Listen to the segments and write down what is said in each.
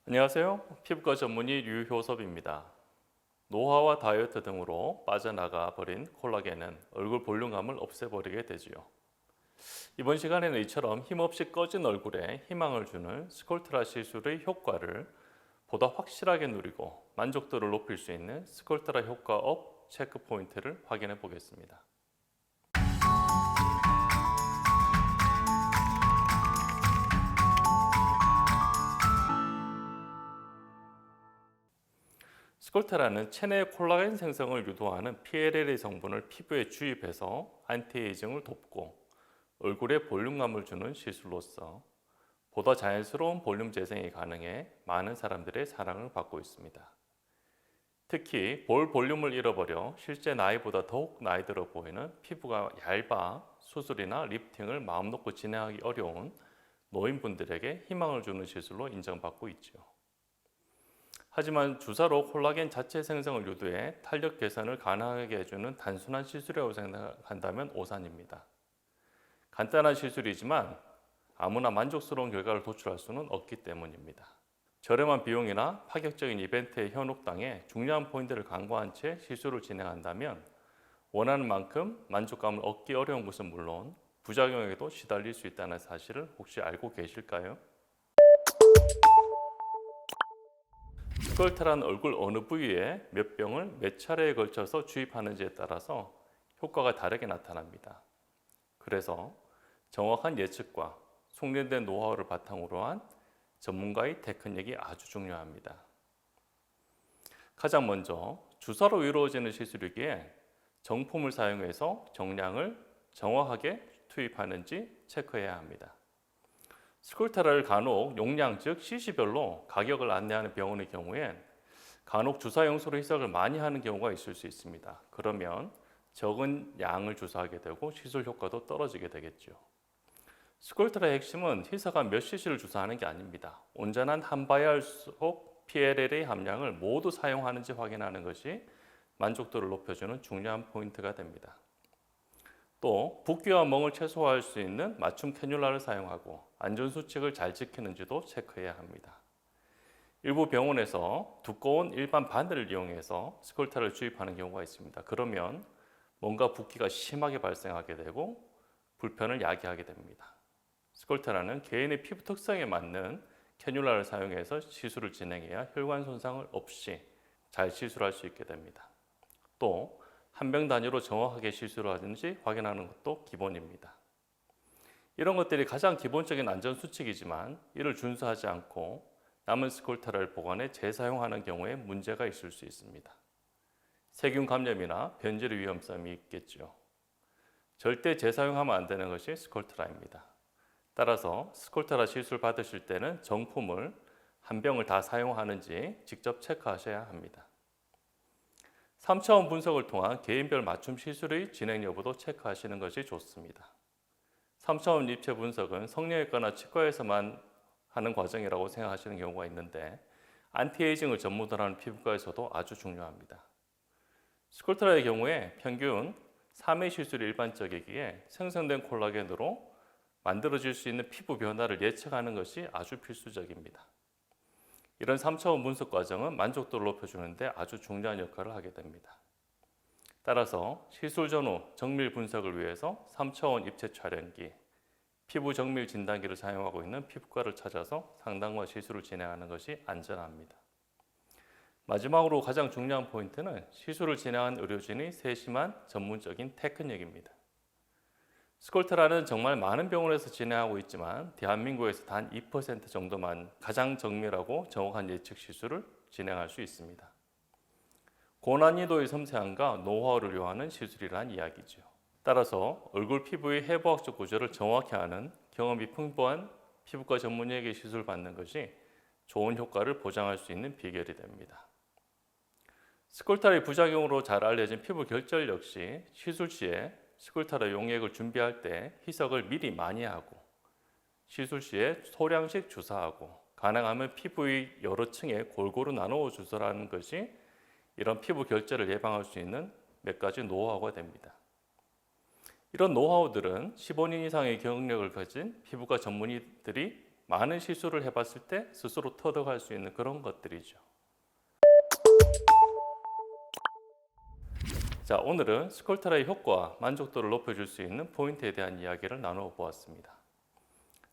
안녕하세요. 피부과 전문의 류효섭입니다. 노화와 다이어트 등으로 빠져나가 버린 콜라겐은 얼굴 볼륨감을 없애버리게 되지요. 이번 시간에는 이처럼 힘없이 꺼진 얼굴에 희망을 주는 스콜트라 시술의 효과를 보다 확실하게 누리고 만족도를 높일 수 있는 스콜트라 효과 업 체크 포인트를 확인해 보겠습니다. 스콜테라는 체내 콜라겐 생성을 유도하는 PLLA 성분을 피부에 주입해서 안티에이징을 돕고 얼굴에 볼륨감을 주는 시술로서 보다 자연스러운 볼륨 재생이 가능해 많은 사람들의 사랑을 받고 있습니다. 특히 볼 볼륨을 잃어버려 실제 나이보다 더욱 나이 들어 보이는 피부가 얇아 수술이나 리프팅을 마음 놓고 진행하기 어려운 노인분들에게 희망을 주는 시술로 인정받고 있죠. 하지만 주사로 콜라겐 자체 생성을 유도해 탄력 개선을 가능하게 해주는 단순한 시술이라고 생각한다면 오산입니다. 간단한 시술이지만 아무나 만족스러운 결과를 도출할 수는 없기 때문입니다. 저렴한 비용이나 파격적인 이벤트에 현혹당해 중요한 포인트를 간과한 채 시술을 진행한다면 원하는 만큼 만족감을 얻기 어려운 것은 물론 부작용에도 시달릴 수 있다는 사실을 혹시 알고 계실까요? 스컬트란 얼굴 어느 부위에 몇 병을 몇 차례에 걸쳐서 주입하는지에 따라서 효과가 다르게 나타납니다. 그래서 정확한 예측과 숙련된 노하우를 바탕으로 한 전문가의 테크닉이 아주 중요합니다. 가장 먼저 주사로 이루어지는 시술이기에 정품을 사용해서 정량을 정확하게 투입하는지 체크해야 합니다. 스콜테라를 간혹 용량 즉 cc별로 가격을 안내하는 병원의 경우엔 간혹 주사용수로 희석을 많이 하는 경우가 있을 수 있습니다. 그러면 적은 양을 주사하게 되고 시술 효과도 떨어지게 되겠죠. 스콜테라의 핵심은 희석한 몇 cc를 주사하는 게 아닙니다. 온전한 한 바이알 속 PLLA 함량을 모두 사용하는지 확인하는 것이 만족도를 높여주는 중요한 포인트가 됩니다. 또 붓기와 멍을 최소화할 수 있는 맞춤 캐뉼라를 사용하고 안전수칙을 잘 지키는지도 체크해야 합니다. 일부 병원에서 두꺼운 일반 바늘을 이용해서 스콜테라를 주입하는 경우가 있습니다. 그러면 뭔가 붓기가 심하게 발생하게 되고 불편을 야기하게 됩니다. 스콜테라는 개인의 피부 특성에 맞는 캐뉼라를 사용해서 시술을 진행해야 혈관 손상을 없이 잘 시술할 수 있게 됩니다. 또 한 병 단위로 정확하게 시술을 하는지 확인하는 것도 기본입니다. 이런 것들이 가장 기본적인 안전수칙이지만 이를 준수하지 않고 남은 스콜테라를 보관해 재사용하는 경우에 문제가 있을 수 있습니다. 세균 감염이나 변질의 위험성이 있겠죠. 절대 재사용하면 안 되는 것이 스콜테라입니다. 따라서 스콜테라 시술 받으실 때는 정품을 한 병을 다 사용하는지 직접 체크하셔야 합니다. 3차원 분석을 통한 개인별 맞춤 시술의 진행 여부도 체크하시는 것이 좋습니다. 3차원 입체 분석은 성형외과나 치과에서만 하는 과정이라고 생각하시는 경우가 있는데 안티에이징을 전문으로 하는 피부과에서도 아주 중요합니다. 스콜테라의 경우에 평균 3회 시술이 일반적이기에 생성된 콜라겐으로 만들어질 수 있는 피부 변화를 예측하는 것이 아주 필수적입니다. 이런 3차원 분석 과정은 만족도를 높여주는데 아주 중요한 역할을 하게 됩니다. 따라서 시술 전후 정밀 분석을 위해서 3차원 입체 촬영기, 피부 정밀 진단기를 사용하고 있는 피부과를 찾아서 상담과 시술을 진행하는 것이 안전합니다. 마지막으로 가장 중요한 포인트는 시술을 진행한 의료진의 세심한 전문적인 테크닉입니다. 스콜테라는 정말 많은 병원에서 진행하고 있지만 대한민국에서 단 2% 정도만 가장 정밀하고 정확한 예측 시술을 진행할 수 있습니다. 고난이도의 섬세함과 노하우를 요하는 시술이란 이야기죠. 따라서 얼굴 피부의 해부학적 구조를 정확히 아는 경험이 풍부한 피부과 전문의에게 시술을 받는 것이 좋은 효과를 보장할 수 있는 비결이 됩니다. 스콜테라의 부작용으로 잘 알려진 피부 결절 역시 시술 시에 스콜테라 용액을 준비할 때 희석을 미리 많이 하고 시술 시에 소량씩 주사하고 가능하면 피부의 여러 층에 골고루 나누어 주사하는 것이 이런 피부 결절을 예방할 수 있는 몇 가지 노하우가 됩니다. 이런 노하우들은 15년 이상의 경력을 가진 피부과 전문의들이 많은 실수를 해봤을 때 스스로 터득할 수 있는 그런 것들이죠. 자, 오늘은 스콜타라의 효과, 만족도를 높여줄 수 있는 포인트에 대한 이야기를 나누어 보았습니다.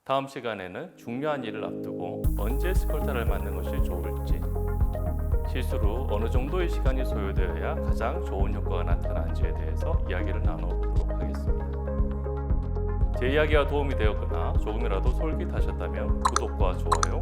다음 시간에는 중요한 일을 앞두고 언제 스콜타라를 맞는 것이 좋을지, 실수로 어느 정도의 시간이 소요되어야 가장 좋은 효과가 나타나는지에 대해서 이야기를 나누어 보도록 하겠습니다. 제 이야기가 도움이 되었거나 조금이라도 솔깃하셨다면 구독과 좋아요,